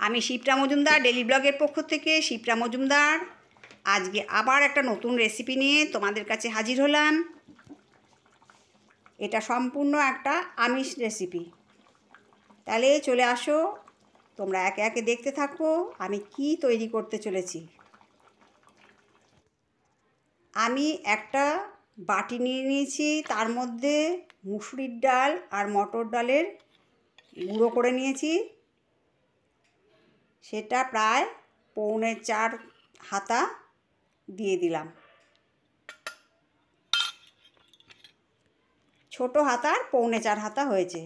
আমি শিপ্রা মজুমদার, ডেলি ব্লগের পক্ষ থেকে শিপ্রা মজুমদার আজকে আবার একটা নতুন রেসিপি নিয়ে তোমাদের কাছে হাজির হলাম। এটা সম্পূর্ণ একটা আমিষ রেসিপি। তাহলে চলে আসো, তোমরা একে একে দেখতে থাকো আমি কি তৈরি করতে চলেছি। আমি একটা বাটি নিয়ে নিয়েছি, তার মধ্যে মুসুরির ডাল আর মটর ডালের গুঁড়ো করে নিয়েছি। সেটা প্রায় 4.25 হাতা দিয়ে দিলাম। ছোট হাতার 4.25 হাতা হয়েছে।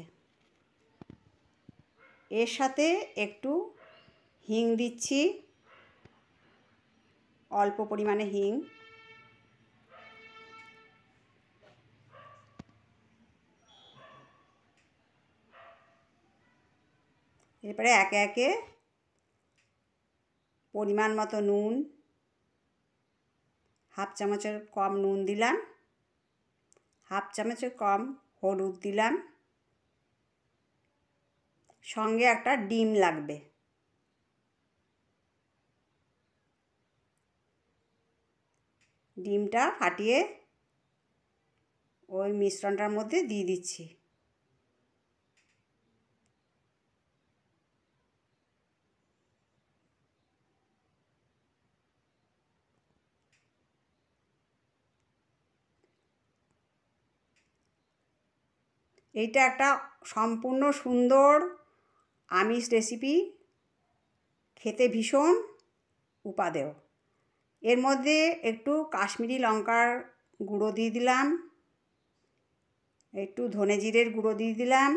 এর সাথে একটু হিং দিচ্ছি, অল্প পরিমাণে হিং। এরপরে একে একে পরিমাণ মতো নুন, হাফ চামচের কম নুন দিলাম, হাফ চামচের কম হলুদ দিলাম, সঙ্গে একটা ডিম লাগবে। ডিমটা ফাটিয়ে ওই মিশ্রণটার মধ্যে দিয়ে দিচ্ছি। এইটা একটা সম্পূর্ণ সুন্দর আমিষ রেসিপি, খেতে ভীষণ উপাদেয়। এর মধ্যে একটু কাশ্মীরি লঙ্কার গুঁড়ো দিয়ে দিলাম, একটু ধনে জিরের গুঁড়ো দিয়ে দিলাম,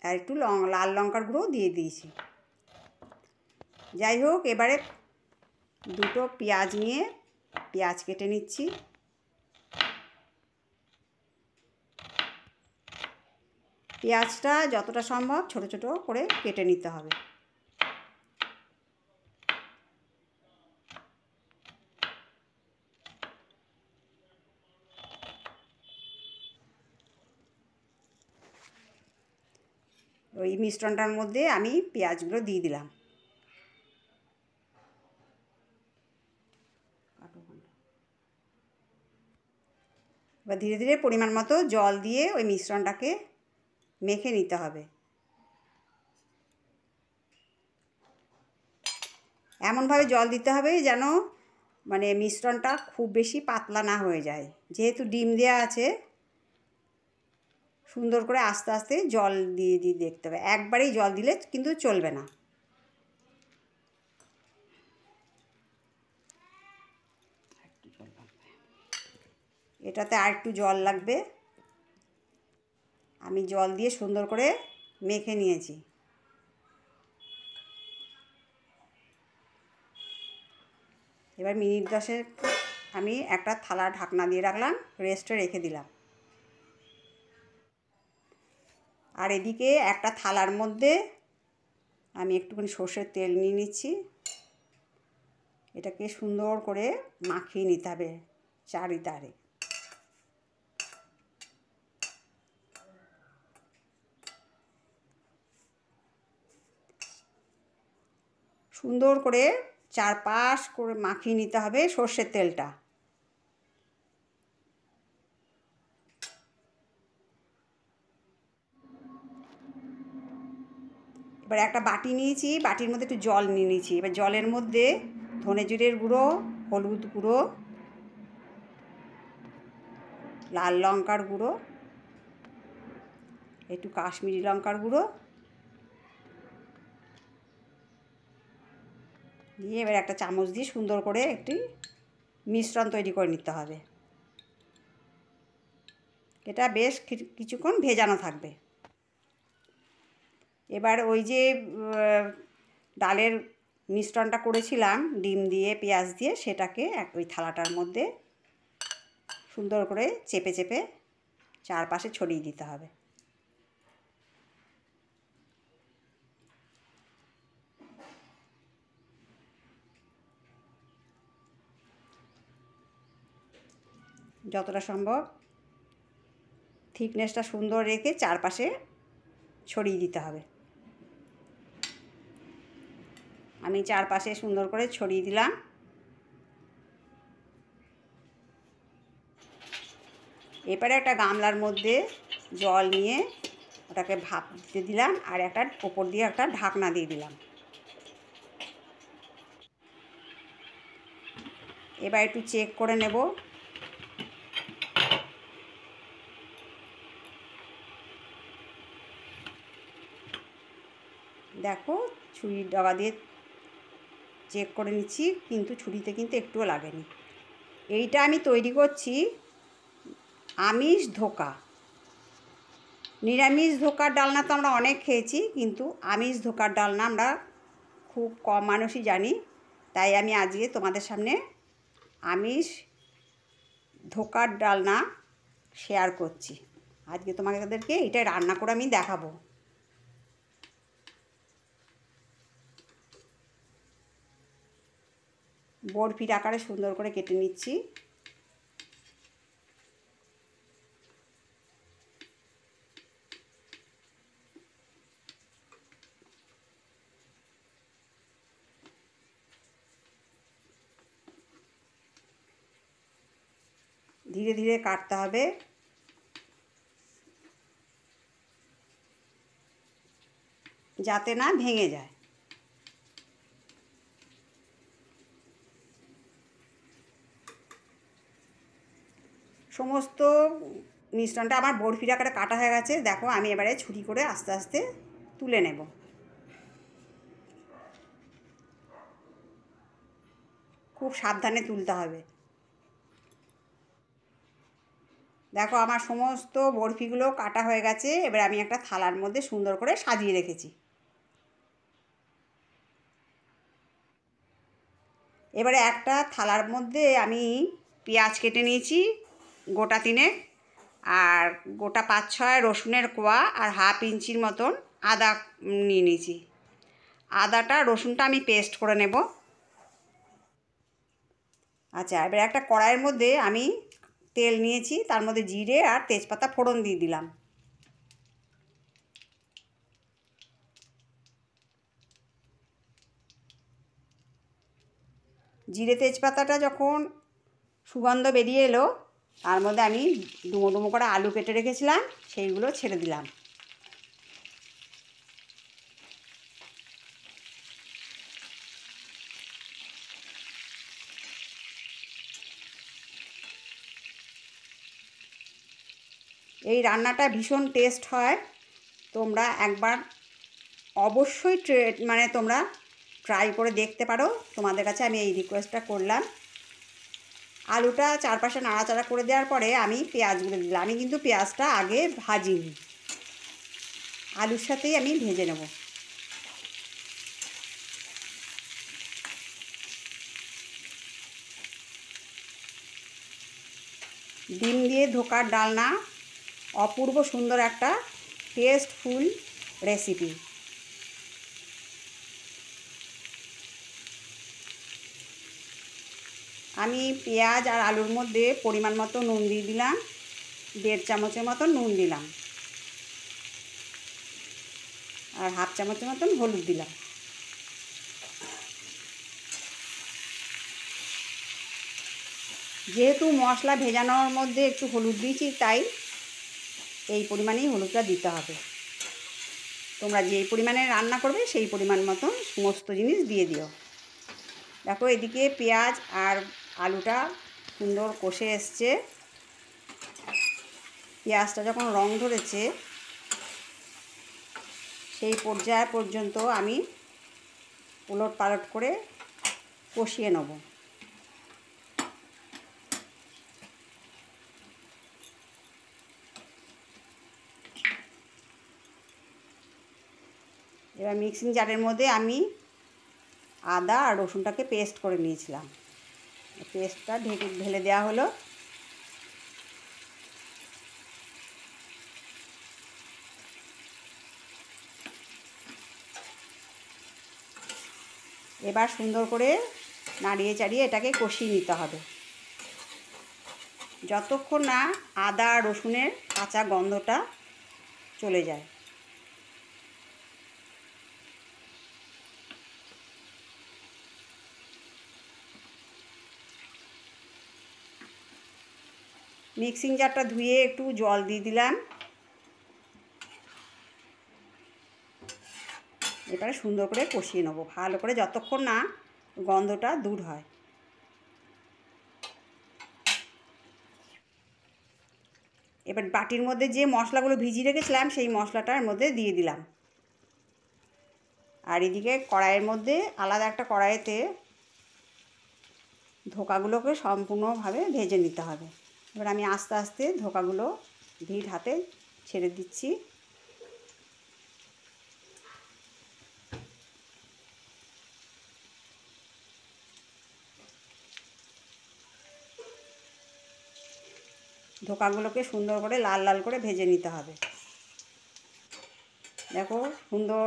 আর একটু লাল লঙ্কার গুঁড়ো দিয়ে দিয়েছি। যাই হোক, এবারে দুটো পেঁয়াজ নিয়ে পেঁয়াজ কেটে নিচ্ছি। পেঁয়াজটা যতটা সম্ভব ছোট ছোট করে কেটে নিতে হবে। ওই মিশ্রণটার মধ্যে আমি পেঁয়াজগুলো দিয়ে দিলাম। এবার ধীরে ধীরে পরিমাণ মতো জল দিয়ে ওই মিশ্রণটাকে মেখে নিতে হবে। এমনভাবে জল দিতে হবে যেন মিশ্রণটা খুব বেশি পাতলা না হয়ে যায়। যেহেতু ডিম দেওয়া আছে, সুন্দর করে আস্তে আস্তে জল দিয়ে দিয়ে দেখতে হবে। একবারেই জল দিলে কিন্তু চলবে না। এটাতে আর একটু জল লাগবে। আমি জল দিয়ে সুন্দর করে মেখে নিয়েছি। এবার মিনিট 10 আমি একটা থালা ঢাকনা দিয়ে রাখলাম, রেস্টে রেখে দিলাম। আর এদিকে একটা থালার মধ্যে আমি একটুখানি সর্ষের তেল নিয়ে নিচ্ছি। এটাকে সুন্দর করে মাখিয়ে নিতে হবে চারিধারে। সুন্দর করে চারপাশ করে মাখিয়ে নিতে হবে সর্ষের তেলটা। এবার একটা বাটি নিয়েছি, বাটির মধ্যে একটু জল নিয়ে নিয়েছি। এবার জলের মধ্যে ধনে জিরের গুঁড়ো, হলুদ গুঁড়ো, লাল লঙ্কার গুঁড়ো, একটু কাশ্মীরি লঙ্কার গুঁড়ো দিয়ে এবার একটা চামচ দিয়ে সুন্দর করে একটি মিশ্রণ তৈরি করে নিতে হবে। এটা বেশ কিছুক্ষণ ভেজানো থাকবে। এবার ওই যে ডালের মিশ্রণটা করেছিলাম ডিম দিয়ে পেঁয়াজ দিয়ে, সেটাকে ওই থালাটার মধ্যে সুন্দর করে চেপে চেপে চারপাশে ছড়িয়ে দিতে হবে। যতটা সম্ভব থিকনেসটা সুন্দর রেখে চারপাশে ছড়িয়ে দিতে হবে। আমি চারপাশে সুন্দর করে ছড়িয়ে দিলাম। এবারে একটা গামলার মধ্যে জল নিয়ে ওটাকে ভাপ দিতে দিলাম, আর একটা ওপর দিয়ে একটা ঢাকনা দিয়ে দিলাম। এবার একটু চেক করে নেব। দেখো ছুরির ডগা দিয়ে চেক করে নিচ্ছি, কিন্তু ছুরিতে কিন্তু একটুও লাগেনি। এইটা আমি তৈরি করছি আমিষ ধোকা। নিরামিষ ধোকার ডালনা তো আমরা অনেক খেয়েছি, কিন্তু আমিষ ধোকার ডালনা আমরা খুব কম মানুষই জানি। তাই আমি আজকে তোমাদের সামনে আমিষ ধোকার ডালনা শেয়ার করছি। আজকে তোমাদেরকে এটা রান্না করে আমি দেখাবো। বরফির আকারে সুন্দর করে কেটে নিচ্ছি। ধীরে ধীরে কাটতে হবে, যাতে না ভেঙে যায়। সমস্ত মিশ্রণটা আমার বরফির আকারে কাটা হয়ে গেছে। দেখো আমি এবারে ছুরি করে আস্তে আস্তে তুলে নেব। খুব সাবধানে তুলতে হবে। দেখো আমার সমস্ত বরফিগুলো কাটা হয়ে গেছে। এবার আমি একটা থালার মধ্যে সুন্দর করে সাজিয়ে রেখেছি। এবারে একটা থালার মধ্যে আমি পেঁয়াজ কেটে নিয়েছি গোটা 3, আর গোটা 5-6 রসুনের কোয়া, আর হাফ ইঞ্চির মতন আদা নিয়ে নিয়েছি। আদাটা রসুনটা আমি পেস্ট করে নেব। আচ্ছা, এবার একটা কড়াইয়ের মধ্যে আমি তেল নিয়েছি, তার মধ্যে জিরে আর তেজপাতা ফোড়ন দিয়ে দিলাম। জিরে তেজপাতাটা যখন সুগন্ধ বেরিয়ে এলো, তার মধ্যে আমি ডুমো ডুমো করে আলু কেটে রেখেছিলাম, সেইগুলো ছেড়ে দিলাম। এই রান্নাটা ভীষণ টেস্ট হয়। তোমরা একবার অবশ্যই তোমরা ট্রাই করে দেখতে পারো। তোমাদের কাছে আমি এই রিকোয়েস্টটা করলাম। আলুটা চারপাশে নাড়াচাড়া করে দেওয়ার পরে আমি পেঁয়াজগুলো দিলাম। আমি কিন্তু পেঁয়াজটা আগে ভাজিনি, আলুর সাথেই আমি ভেজে নেব। ডিম দিয়ে ধোকার ডালনা অপূর্ব সুন্দর একটা টেস্টফুল রেসিপি। আমি পেঁয়াজ আর আলুর মধ্যে পরিমাণ মতো নুন দিয়ে দিলাম, 1.5 চামচের মতন নুন দিলাম, আর হাফ চামচের মতন হলুদ দিলাম। যেহেতু মশলা ভেজানোর মধ্যে একটু হলুদ দিয়েছি, তাই এই পরিমাণেই হলুদটা দিতে হবে। তোমরা যেই পরিমাণে রান্না করবে সেই পরিমাণ মতন সমস্ত জিনিস দিয়ে দিও। দেখো এদিকে পেঁয়াজ আর আলুটা সুন্দর কষে এসছে। পেঁয়াজটা যখন রং ধরেছে সেই পর্যায় পর্যন্ত আমি উলট পালট করে কষিয়ে নেব। এবার মিক্সিং জারের মধ্যে আমি আদা আর রসুনটাকে পেস্ট করে নিয়েছিলাম, পেস্টটা ঢেলে দেওয়া হলো। এবার সুন্দর করে নাড়িয়ে চাড়িয়ে এটাকে কষিয়ে নিতে হবে। যতক্ষণ না আদা রসুনের কাঁচা গন্ধটা চলে যায়। মিক্সিং জারটা ধুয়ে একটু জল দিয়ে দিলাম। এবারে সুন্দর করে কষিয়ে নেবো, ভালো করে, যতক্ষণ না গন্ধটা দূর হয়। এবার বাটির মধ্যে যে মশলাগুলো ভিজিয়ে রেখেছিলাম সেই মশলাটার মধ্যে দিয়ে দিলাম। আর এদিকে কড়াইয়ের মধ্যে আলাদা একটা কড়াইতে ধোকাগুলোকে সম্পূর্ণভাবে ভেজে নিতে হবে। এবার আমি আস্তে আস্তে ধোকাগুলো ধীর হাতে ছেড়ে দিচ্ছি। ধোকাগুলোকে সুন্দর করে লাল লাল করে ভেজে নিতে হবে। দেখো সুন্দর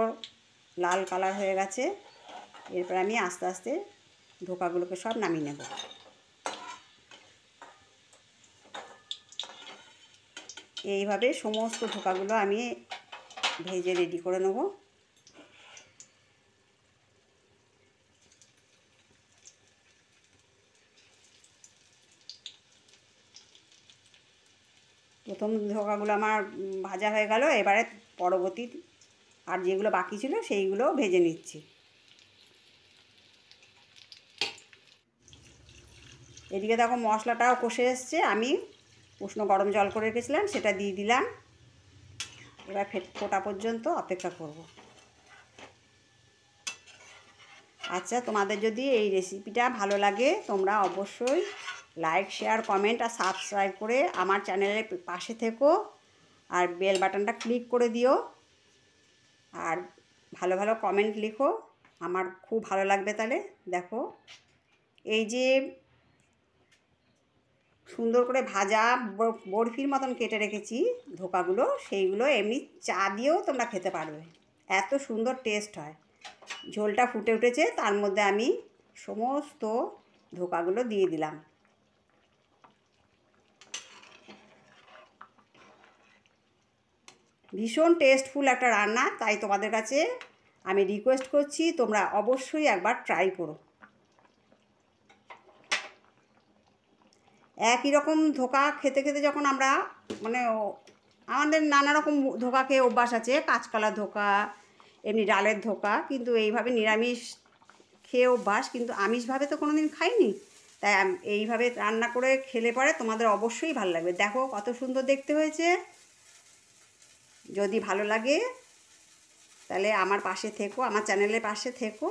লাল কালার হয়ে গেছে। এরপর আমি আস্তে আস্তে ধোকাগুলোকে সব নামিয়ে নেব। এইভাবে সমস্ত ধোকাগুলো আমি ভেজে রেডি করে নেব। প্রথম ধোকাগুলো আমার ভাজা হয়ে গেল। এবারে পরবর্তী আর যেগুলো বাকি ছিল সেইগুলো ভেজে নিচ্ছি। এদিকে দেখো মশলাটাও কষে এসছে। আমি উষ্ণ গরম জল করে রেখেছিলাম, সেটা দিয়ে দিলাম। এবার ফোটা পর্যন্ত অপেক্ষা করব। আচ্ছা, তোমাদের যদি এই রেসিপিটা ভালো লাগে তোমরা অবশ্যই লাইক, শেয়ার, কমেন্ট আর সাবস্ক্রাইব করে আমার চ্যানেলের পাশে থেকো। আর বেল বাটনটা ক্লিক করে দিও। আর ভালো ভালো কমেন্ট লিখো, আমার খুব ভালো লাগবে। তাহলে দেখো এই যে সুন্দর করে ভাজা বরফির মতন কেটে রেখেছি ধোকাগুলো, সেইগুলো এমনি চা দিয়েও তোমরা খেতে পারবে, এত সুন্দর টেস্ট হয়। ঝোলটা ফুটে উঠেছে, তার মধ্যে আমি সমস্ত ধোকাগুলো দিয়ে দিলাম। ভীষণ টেস্টফুল একটা রান্না, তাই তোমাদের কাছে আমি রিকোয়েস্ট করছি তোমরা অবশ্যই একবার ট্রাই করো। একই রকম ধোকা খেতে খেতে যখন আমরা মানে আমাদের নানা রকম ধোকা খেয়ে অভ্যাস আছে, কাঁচকলা ধোকা, এমনি ডালের ধোকা, কিন্তু এইভাবে নিরামিষ খেয়ে অভ্যাস, কিন্তু আমিষভাবে তো কোনো দিন খাইনি। তাই এইভাবে রান্না করে খেলে পরে তোমাদের অবশ্যই ভালো লাগবে। দেখো কত সুন্দর দেখতে হয়েছে। যদি ভালো লাগে তাহলে আমার পাশে থেকো, আমার চ্যানেলের পাশে থেকো।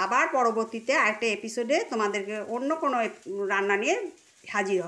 আবার পরবর্তীতে আরেকটা এপিসোডে তোমাদেরকে অন্য কোনো রান্না নিয়ে হাজির